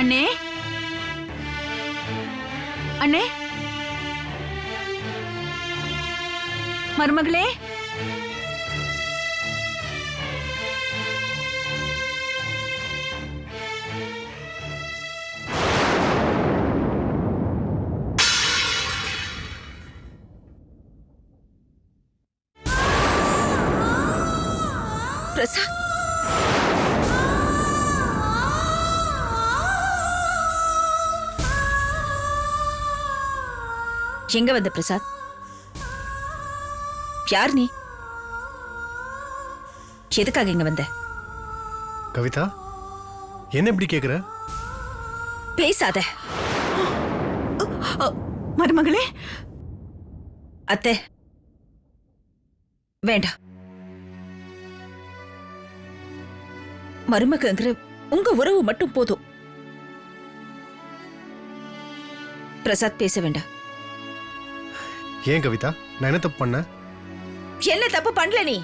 அண்ணே அண்ணே, மருமகளே, பிரசாத், எங்க வந்த பிரசாத்? யார் நீ? எதுக்காக இங்க வந்த? கவிதா, என்ன இப்படி கேக்குற? பேசாத. மருமகளே. அத்தை, வேண்டாம். மருமகங்கிற உங்க உறவு மட்டும் போதும். பிரசாத், பேச வேண்டாம். ஏன் கவிதா, நான் என்ன தப்பு பண்ண? என்ன தப்பு பண்ணல நீ?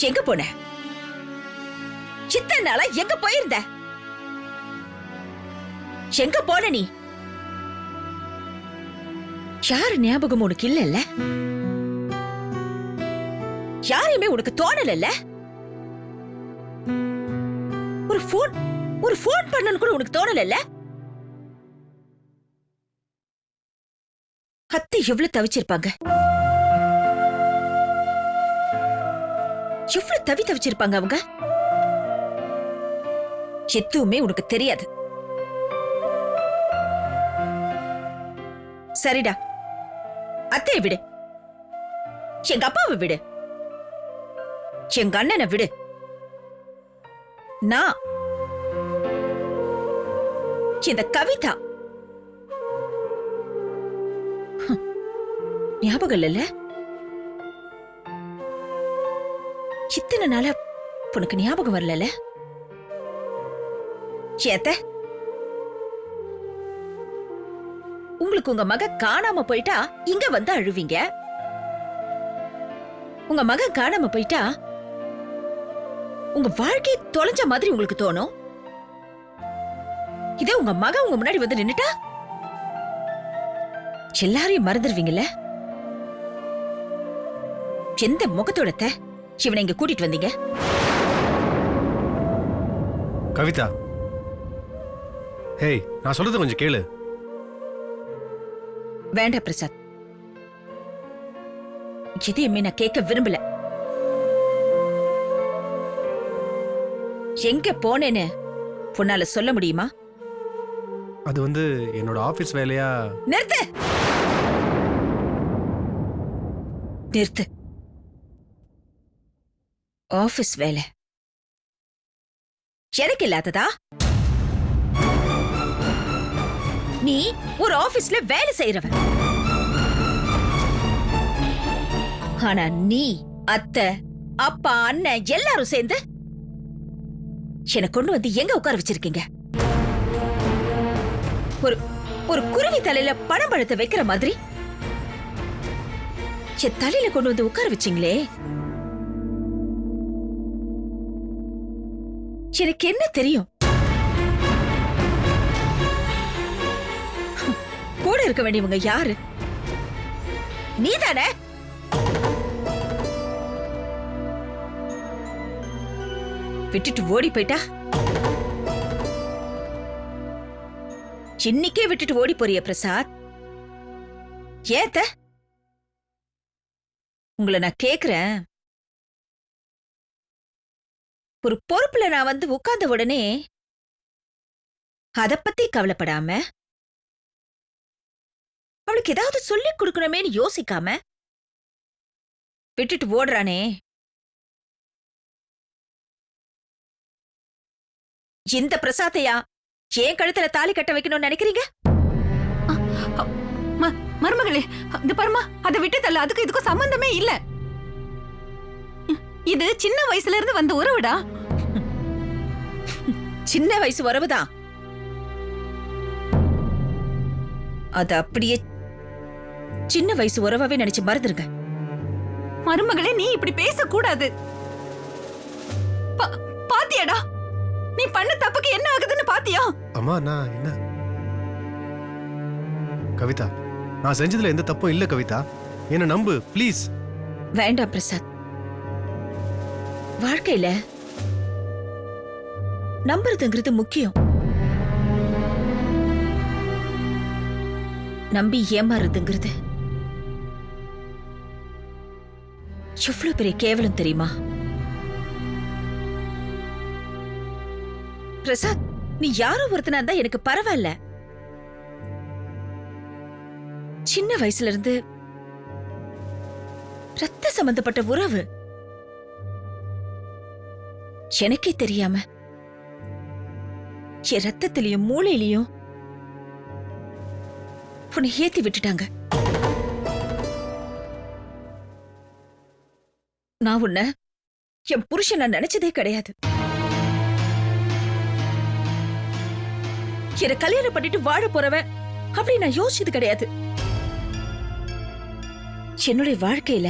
எங்க போன? இத்தனை நாளா எங்க போயிருந்த? எங்க போன நீ? யாரு ஞாபகம் உனக்கு இல்ல? யாரையுமே உனக்கு தோணல? ஒரு போன் பண்ணனு கூட உனக்கு தோணல? அத்தை எவ்வளவு தவிச்சிருப்பாங்க, எவ்வளவு தவிச்சிருப்பாங்க அவங்க. எதுவுமே உனக்கு தெரியாது. சரிடா, அத்தையை விடு, எங்க அப்பாவை விடு, எங்க அண்ணனை விடு. நான் இந்த கவிதா ஞாபகம் இல்ல? இத்தனை நாளா உனக்கு ஞாபகம் வரல? சேத்த, உங்களுக்கு உங்க மக காணாம போயிட்டா இங்க வந்து அழுவீங்க. உங்க மக காணாம போயிட்டா உங்க வாழ்க்கையை தொலைஞ்ச மாதிரி உங்களுக்கு தோணும். இதே உங்க மக உங்க முன்னாடி வந்து நின்னுட்டா எல்லாரையும் மறந்துடுவீங்கல்ல? எந்த முகத்தோட இவனை இங்க கூட்டிட்டு வந்தீங்க? கவிதா, ஹேய், நான் சொல்றது கொஞ்சம் கேளு. வேண்டாம் பிரசாத், எதையுமே நான் கேட்க விரும்பல. எங்க போனேன்னு உன்னால சொல்ல முடியுமா? அது வந்து என்னோட ஆபீஸ் வேலையா. நிறுத்து, நிறுத்து. ஆபீஸ் வேலை எனக்கு இல்லாததா? நீ ஒரு ஆபீஸ்ல வேலை செய்யறவ. ஆனா நீ, அத்தை, அப்பா, அண்ணன் எல்லாரும் சேர்ந்து என்னை கொண்டு வந்து எங்க உட்கார வச்சிருக்கீங்க? ஒரு குருவி தலையில பணம் பழத்தை வைக்கிற மாதிரி என் தலையில கொண்டு வந்து உட்கார வச்சிங்களே. எனக்கு என்ன தெரியும்? கூட இருக்க வேண்டியவங்க யாரு? நீதானே? விட்டுட்டு ஓடி போயிட்டா? இன்னைக்கே விட்டுட்டு ஓடி போறிய பிரசாத்? ஏத்த உங்களை நான் கேக்குறேன். ஒரு பொறுப்புல நான் வந்து உட்கார்ந்த உடனே அத பத்தி கவலைப்படாம, அவளுக்கு ஏதாவது சொல்லிக் கொடுக்கணுமேன்னு யோசிக்காம விட்டுட்டு ஓடுறானே. இந்த பிரசாத்தையா ஏன் கழுத்துல தாலி கட்ட வைக்கணும்னு நினைக்கிறீங்க? மருமகளே, இந்த பர்மா அதை விட்டு தள்ள. அதுக்கு இதுக்கும் சம்பந்தமே இல்ல. இது சின்ன வயசுல இருந்து வந்த உறவுடா. சின்ன வயசு உறவுதான். அது அப்படியே சின்ன வயசு உறவாவே நினைச்சு மறந்துருங்க. மருமகளே, நீ இப்படி பேசக்கூடாது. பாத்தியாடா, நீ பண்ண தப்புக்கு என்ன ஆகுதுன்னு பாத்தியா? அம்மா நான் என்ன கவிதா, நான் செஞ்சதுல எந்த தப்பும் இல்ல கவிதா, என்ன நம்பு ப்ளீஸ். வேண்டாம் பிரசாத். வாழ்க்கையில நம்புறதுங்கிறது முக்கியம். நம்பி ஏமாறுறதுங்கிறது எவ்வளவு பெரிய கேவலம் தெரியுமா? பிரசாத், நீ யாரோ ஒருத்தனா இருந்தா எனக்கு பரவாயில்ல. சின்ன வயசுல இருந்து ரத்த சம்பந்தப்பட்ட உறவு. எனக்கே தெரியாம என் ரத்தத்திலையும் மூளையிலையும் உன்னை ஏத்தி விட்டுட்டாங்க. நான் உன்னை என் புருஷன் நான் நினைச்சதே கிடையாது. என்ன கல்யாணம் பண்ணிட்டு வாழ போறவன் அப்படி நான் யோசிச்சது கிடையாது. என்னுடைய வாழ்க்கையில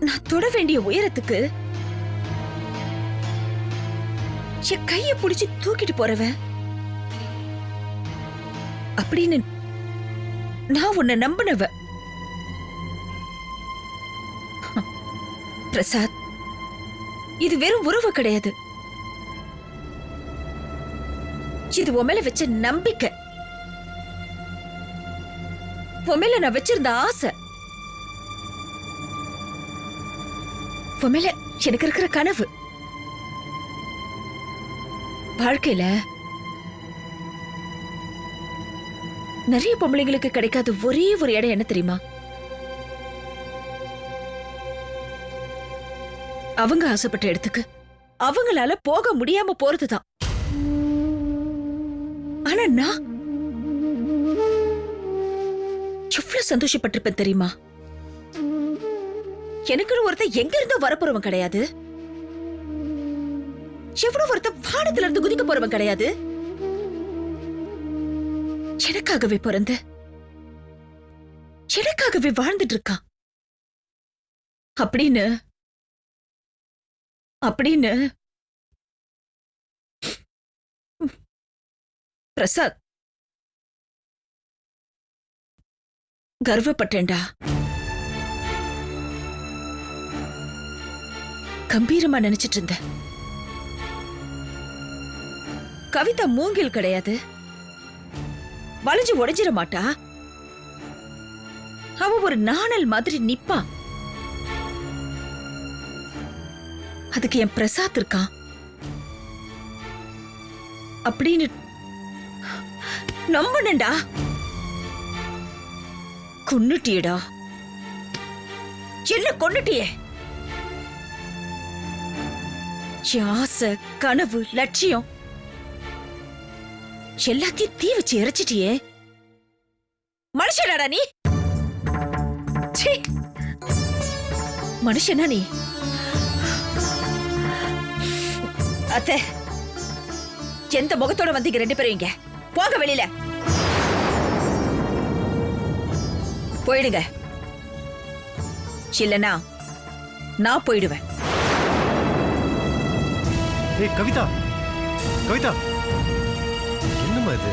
நான் தொட வேண்டிய உயரத்துக்கு என் கைய பிடிச்சு தூக்கிட்டு போறவன் அப்படின்னு நான் உன்னை நம்பினவ. பிரசாத், இது வெறும் உறவு கிடையாது. இது உன் மேல வச்ச நம்பிக்கை, உன் மேல நான் வச்சிருந்த ஆசை, உன் மேல எனக்கு இருக்கிற கனவு. வாழ்க்கையில நிறைய பொம்பளைங்களுக்கு கிடைக்காத ஒரே ஒரு இடம் என்ன தெரியுமா? அவங்க ஆசைப்பட்ட இடத்துக்கு அவங்களால போக முடியாம போறதுதான். ஆனா நான் எவ்வளவு சந்தோஷப்பட்டிருப்பேன் தெரியுமா? எனக்குன்னு ஒருத்தன் எங்க இருந்தோ வரப்போறவன் கிடையாது. எவ்வளவு ஒருத்தன் வானத்துல இருந்து குதிக்க போறவன் கிடையாது. எனக்காகவே பிறந்த, எனக்காகவே வாழ்ந்துட்டு இருக்கான். அப்படின்னு அப்படின்னு பிரசாத், கர்வப்பட்டேன்டா. கம்பீரமா நினைச்சிட்டு இருந்த கவிதா மூங்கில் கிடையாது, வளைஞ்சு உடைஞ்சிட மாட்டா. அவ ஒரு நாணல் மாதிரி நிப்பான். அதுக்கு என் பிரசாத் இருக்கான் அப்படின்னு நம்பணும்டா. கொன்னுட்டியடா, என்ன கொன்னுட்டியே? ஆசை, கனவு, லட்சியம் எல்லாத்தையும் தீ வச்சு இறைச்சிட்டியே. மனுஷனாடா நீ? சீ, மனுஷனா நீ? அத்தை, எந்த முகத்தோட வந்தீங்க ரெண்டு பேரும்? இங்க போக, வெளியில போயிடுங்க. இல்லனா நான் போயிடுவேன். ஏய் கவிதா, கவிதா, என்னம்மா இது?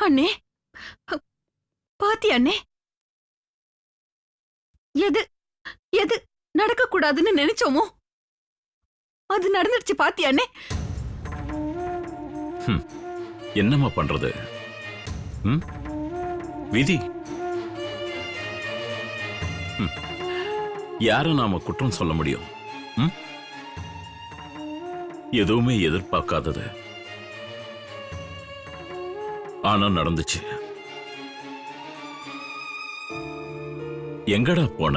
அண்ணே, பாத்தி அண்ணே, எது எது நடக்க கூடாதுன்னு நினைச்சோமோ அது நடந்துடுச்சு. பாத்தி அண்ணே. என்னம்மா பண்றது? விதி. யாரும் நாம குற்றம் சொல்ல முடியும்? எதுவுமே எதிர்பார்க்காதது ஆனா நடந்துச்சு. எங்கடா போன?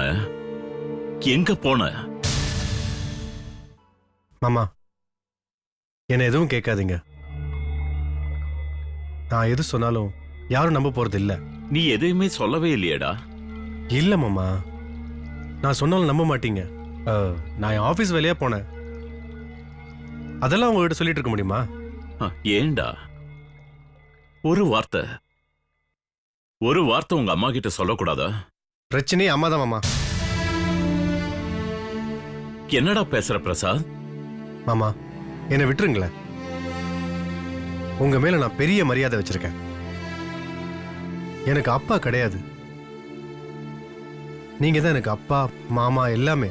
எங்க போன? மாமா, என்ன எதுவும் கேட்காதீங்க. நான் எது சொன்னாலும் யாரும் நம்ப போறது இல்ல. நீ எதையுமே சொல்லவே இல்லையடா. இல்ல மாமா, நான் சொன்னாலும் நம்ப மாட்டீங்க. நான் என் ஆபீஸ் வேலையா போனேன். அதெல்லாம் உங்ககிட்ட சொல்லிட்டு இருக்க முடியுமா? ஏண்டா? ஒரு வார்த்தை ஒரு வார்த்தை உங்க அம்மா கிட்ட சொல்லக்கூடாதா? பிரச்சனையே அம்மா தான் மாமா. என்னடா பேசுற பிரசாத்? மாமா என்னை விட்டுருங்களேன். உங்க மேல நான் பெரிய மரியாதை வச்சிருக்கேன். எனக்கு அப்பா கிடையாது. நீங்க தான் எனக்கு அப்பா மாமா எல்லாமே.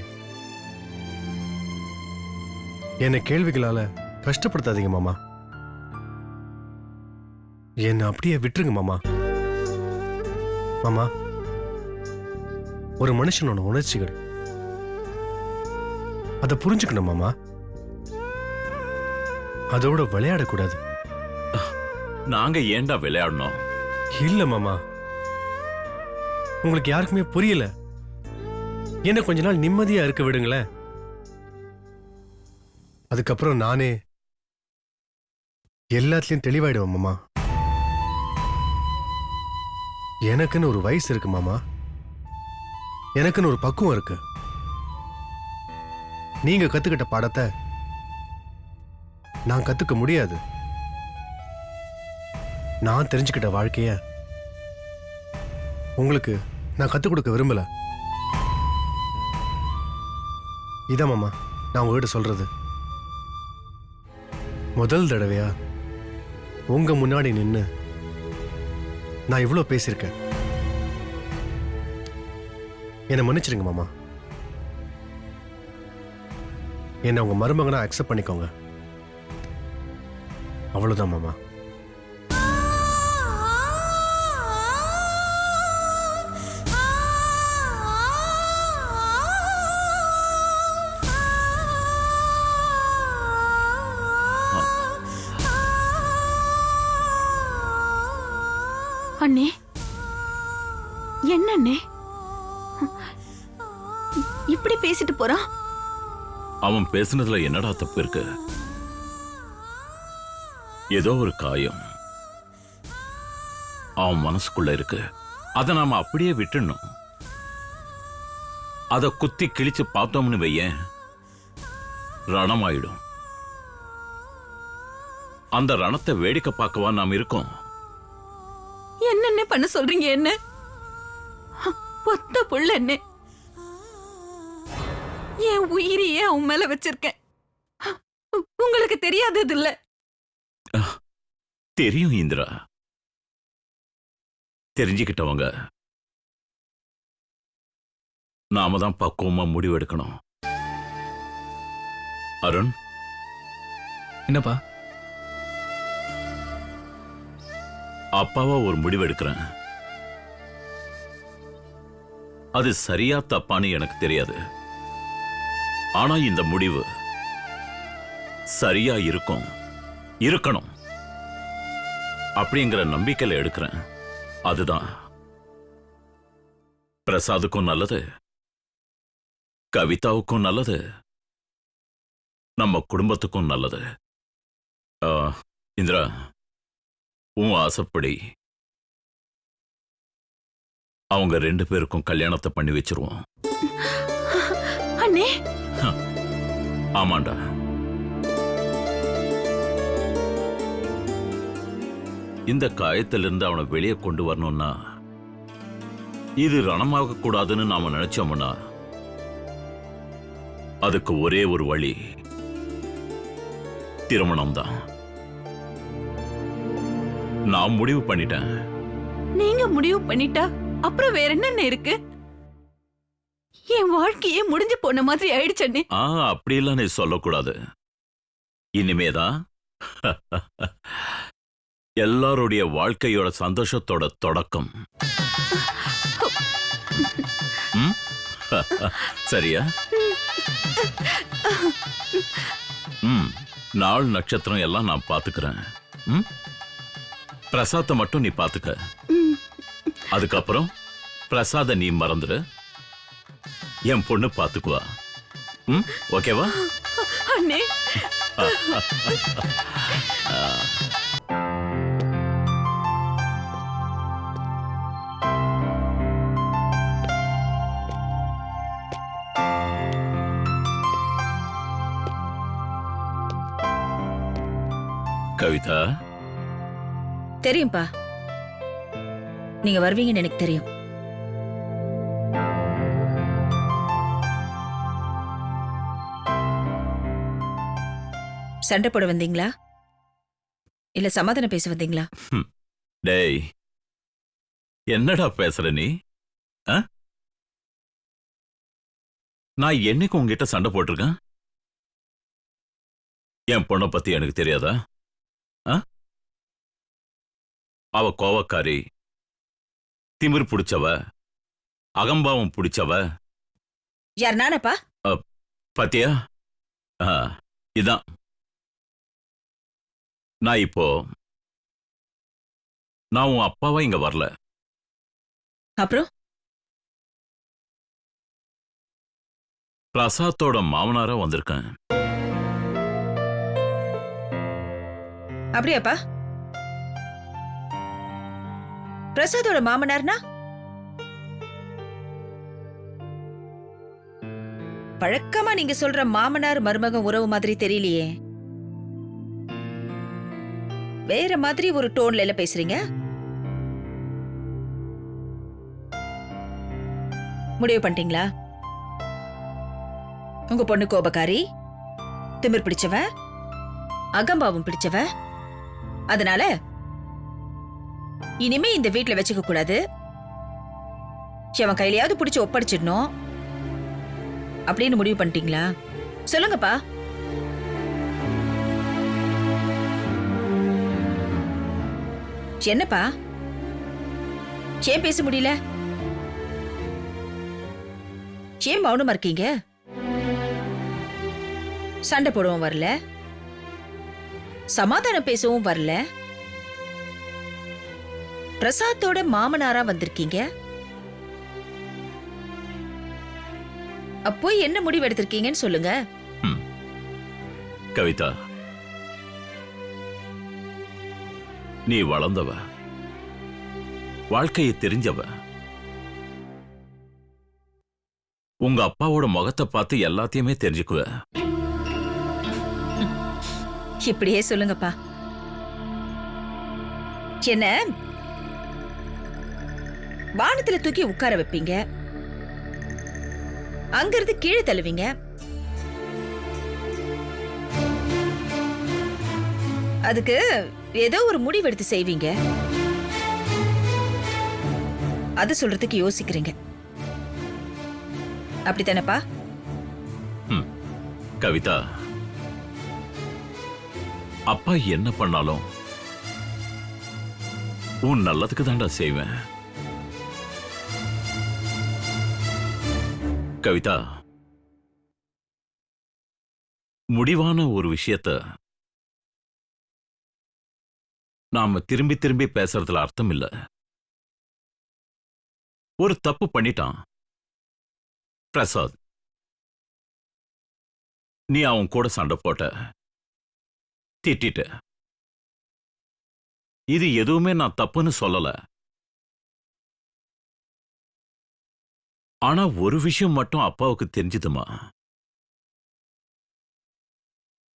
என்னை கேள்விகளால கஷ்டப்படுத்தாதீங்க மாமா. என்னை அப்படியே விட்டுருங்க மாமா. மாமா, ஒரு மனுஷனோட உணர்ச்சிகள் அதை புரிஞ்சுக்கணும் மாமா. அதோட விளையாடக்கூடாது. நாங்க ஏன்டா விளையாடணும்? இல்ல மாமா, உங்களுக்கு யாருக்குமே புரியல. என்ன கொஞ்ச நாள் நிம்மதியா இருக்க விடுங்களேன். அதுக்கப்புறம் நானே எல்லாத்துலயும் தெளிவாயிடுவேன் மாமா. எனக்குன்னு ஒரு வயசு இருக்கு மாமா. எனக்குன்னு ஒரு பக்குவம் இருக்கு. நீங்க கத்துக்கிட்ட பாடத்தை நான் கத்துக்க முடியாது. நான் தெரிஞ்சுக்கிட்ட வாழ்க்கைய உங்களுக்கு நான் கத்துக் கொடுக்க விரும்பல. இதான் மாமா நான் உங்ககிட்ட சொல்றது. முதல் தடவையா உங்க முன்னாடி நின்னு நான் இவ்வளவு பேசியிருக்கேன். என்னை மன்னிச்சிடுங்க மாமா. என்னை உங்க மருமகனா அக்செப்ட் பண்ணிக்கோங்க. அவ்வளவுதான் மாமா. அண்ணே, என்ன அண்ணே இப்படி பேசிட்டு போறான்? அவன் பேசுனதுல என்னடா தப்பு இருக்கு? ஏதோ ஒரு காயம் அவன் மனசுக்குள்ள இருக்கு. அதை நாம அப்படியே விட்டுணும். அதை குத்தி கிழிச்சு பார்த்தோம்னு வையேன், ரணமாயிடும். அந்த ரணத்தை வேடிக்கை பார்க்கவா நாம் இருக்கோம்? என்னென்ன பண்ண சொல்றீங்க? என்ன ஒத்த புள்ள என்ன? என் உயிரையே அவன் மேல வச்சிருக்கேன். உங்களுக்கு தெரியாதது இல்ல? தெரியும் இந்திரா. தெரிஞ்சுக்கிட்டவங்க நாம தான் பக்குவமா முடிவெடுக்கணும். அருண், என்னப்பா? அப்பாவா ஒரு முடிவு எடுக்கிறேன். அது சரியா தப்பான்னு எனக்கு தெரியாது. ஆனா இந்த முடிவு சரியா இருக்கணும் அப்படிங்கிற நம்பிக்கையில எடுக்கிறேன். அதுதான் பிரசாதுக்கும் நல்லது, கவிதாவுக்கும் நல்லது, நம்ம குடும்பத்துக்கும் நல்லது. இந்திரா, உன் ஆசைப்படி அவங்க 2 பேருக்கும் கல்யாணத்தை பண்ணி வச்சிருவோம். அண்ணே, ஆமாண்டா. இந்த காயத்திலிருந்து அவனை வெளியே கொண்டு வரணும்னா, இது ரணமாக கூடாதுன்னு நாம நினைச்சோம்னா, அதுக்கு ஒரே ஒரு வழி திருமணம் தான். நான் முடிவு பண்ணிட்டேன். நீங்க முடிவு பண்ணிட்டா அப்புறம் வேற என்ன இருக்கு? என் வாழ்க்கையே முடிஞ்சு போன மாதிரி ஆயிடுச்சு அண்ணே. அப்படியெல்லாம் நீ சொல்லக்கூடாது. இனிமேதான் எல்லாருடைய வாழ்க்கையோட சந்தோஷத்தோட தொடக்கம். சரியா? நாள் நட்சத்திரம் எல்லாம் நான் பாத்துக்கிறேன். பிரசாத்தை மட்டும் நீ பாத்துக்க. அதுக்கப்புறம் பிரசாத நீ மறந்துரு, என் பொண்ணு பாத்துக்குவா. ஓகேவா? அண்ணே, கவிதா, தெரியும்பா, நீங்க வருவீங்கன்னு எனக்கு தெரியும். சண்டை போட வந்தீங்களா இல்ல சமாதானம் பேச வந்தீங்களா? டேய், என்னடா பேசுற நீ? நான் என்னைக்கு உங்ககிட்ட சண்டை போட்டிருக்கேன்? என் பொண்ணை பத்தி எனக்கு தெரியாதா? அவ கோவக்காரி, திமிர் பிடிச்சவ, அகம்பாவம் பிடிச்சவ. யார் நானப்பா? பாத்தியா? இதான் நான் உன் அப்பாவா இங்க வரல. அப்புறம் பிரசாத்தோட மாமனாரா வந்திருக்கேன். அப்படியாப்பா? பிரசாதோட மாமனார்னா பழக்கமா நீங்க சொல்ற மாமனார் மருமகன் உறவு மாதிரி தெரியலையே. வேற மாதிரி ஒரு டோன்ல எல்லாம் பேசுறீங்க. முடிவு பண்ணிட்டீங்களா? உங்க பொண்ணு கோபக்காரி, திமிர் பிடிச்சவ, அகம்பாவம் பிடிச்சவ. அதனால இனிமே இந்த வீட்ல வச்சுக்க கூடாது. அவன் கையிலையாவது பிடிச்சு ஒப்படைச்சிடணும் அப்படின்னு முடிவு பண்ணிட்டீங்களா? சொல்லுங்கப்பா. என்னப்பா, ஏன் பேச முடியல? ஏன் மௌனமா இருக்கீங்க? சண்டை போடவும் வரல, சமாதானம் பேசவும் வரல. பிரசாத்தோட மாமனாரா வந்திருக்கீங்க. அப்போ என்ன முடிவு எடுத்திருக்கீங்கன்னு சொல்லுங்க. கவிதா, நீ வளர்ந்தவ, வாழ்க்கையை தெரிஞ்சவ. உங்க அப்பாவோட முகத்தை பார்த்து எல்லாத்தையுமே தெரிஞ்சுக்குவ. இப்படியே சொல்லுங்கப்பா. என்ன வானத்துல தூக்கி உட்கார வைப்பீங்க, அங்கிருந்து கீழே தள்ளுவீங்க. அதுக்கு ஏதோ ஒரு முடிவு எடுத்து செய்வீங்க. அது சொல்றதுக்கு யோசிக்கிறீங்க. அப்படித்தானப்பா? கவிதா, அப்பா என்ன பண்ணாலும் உன் நல்லதுக்கு தாண்டா செய்வேன். கவிதா, முடிவான ஒரு விஷயத்த நாம திரும்பி திரும்பி பேசுறதுல அர்த்தம் இல்ல. ஒரு தப்பு பண்ணிட்டான் பிரசாத், நீ அவன் கூட சண்டை போட்ட, திட்டிட்ட. இது எதுவுமே நான் தப்புன்னு சொல்லல. ஆனா ஒரு விஷயம் மட்டும் அப்பாவுக்கு தெரிஞ்சுதுமா.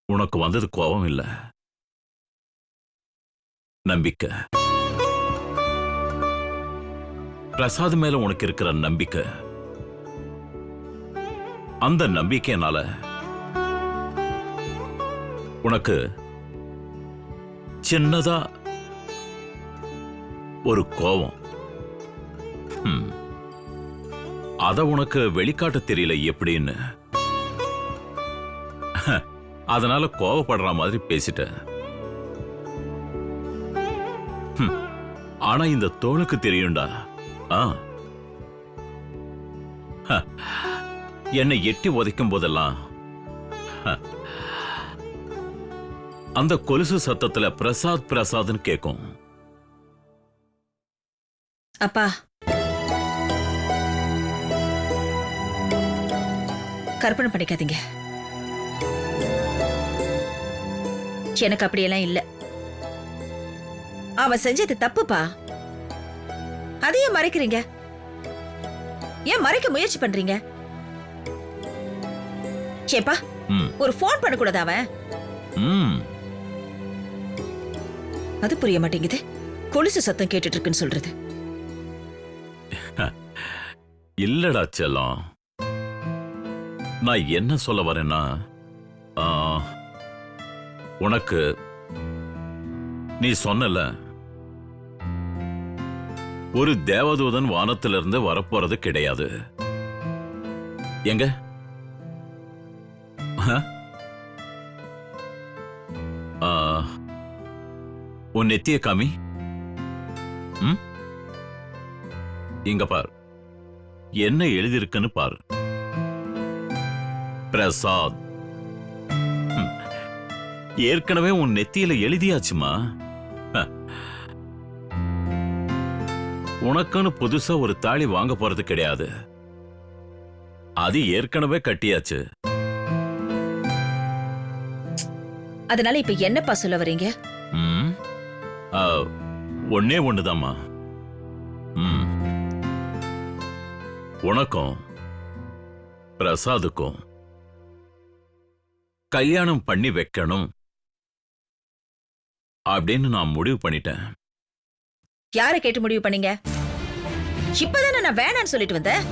உனக்கு வந்தது கோபம் இல்ல, நம்பிக்கை. பிரசாத் மேல உனக்கு இருக்கிற நம்பிக்கை. அந்த நம்பிக்கையினால உனக்கு சின்னதா ஒரு கோபம். அத உனக்கு வெளிக்காட்ட தெரியல எப்படின்னு. அதனால கோபப்படுற மாதிரி பேசிட்ட. ஆனா இந்த தோளுக்கு தெரியும்டா. என்னை எட்டி உதைக்கும் போதெல்லாம் அந்த கொலுசு சத்தத்துல பிரசாத் பிரசாத்னு கேட்கும். அப்பா, கற்பனை பண்ணிக்காதீங்க. எனக்கு அப்படியெல்லாம் இல்ல. அவன் செஞ்சது தப்புப்பா. அதையும் மறைக்கிறீங்க. ஏன் மறைக்க முயற்சி பண்றீங்க? சேப்பா, ஒரு போன் பண்ணக்கூடாது அவன்? அது புரிய மாட்டேங்குது. கொலுசு சத்தம் கேட்டுட்டு இருக்குன்னு சொல்றது? இல்லடா செல்லம், நான் என்ன சொல்ல வரேன்னா, ஆ, உனக்கு நீ சொன்னல ஒரு தேவதூதன் வானத்திலிருந்து வரப்போறது கிடையாது. எங்க ஆ? ஆ, உன் நெத்திய காமி. ம்? இங்க பார், என்ன எழுதியிருக்குன்னு பாரு. பிரசாத். ம். ஏற்கனவே உன் நெத்தியில எழுதியாச்சுமா. ஹ. உனக்குன்னு புதுசா ஒரு தாலி வாங்க போறது கிடையாது, அது ஏற்கனவே கட்டியாச்சு. அதனால இப்ப என்னப்பா சொல்ல வரீங்க? ம். ஆ, ஒண்ணே ஒண்ணுதாம்மா. ம். உனக்கும் பிரசாதுக்கும் கல்யாணம் பண்ணி வைக்கணும் அப்படின்னு நான் முடிவு பண்ணிட்டேன். யாரை கேட்டு முடிவு பண்ணீங்க? இப்பதானே நான் வேணான்னு சொல்லிட்டு வந்தேன்.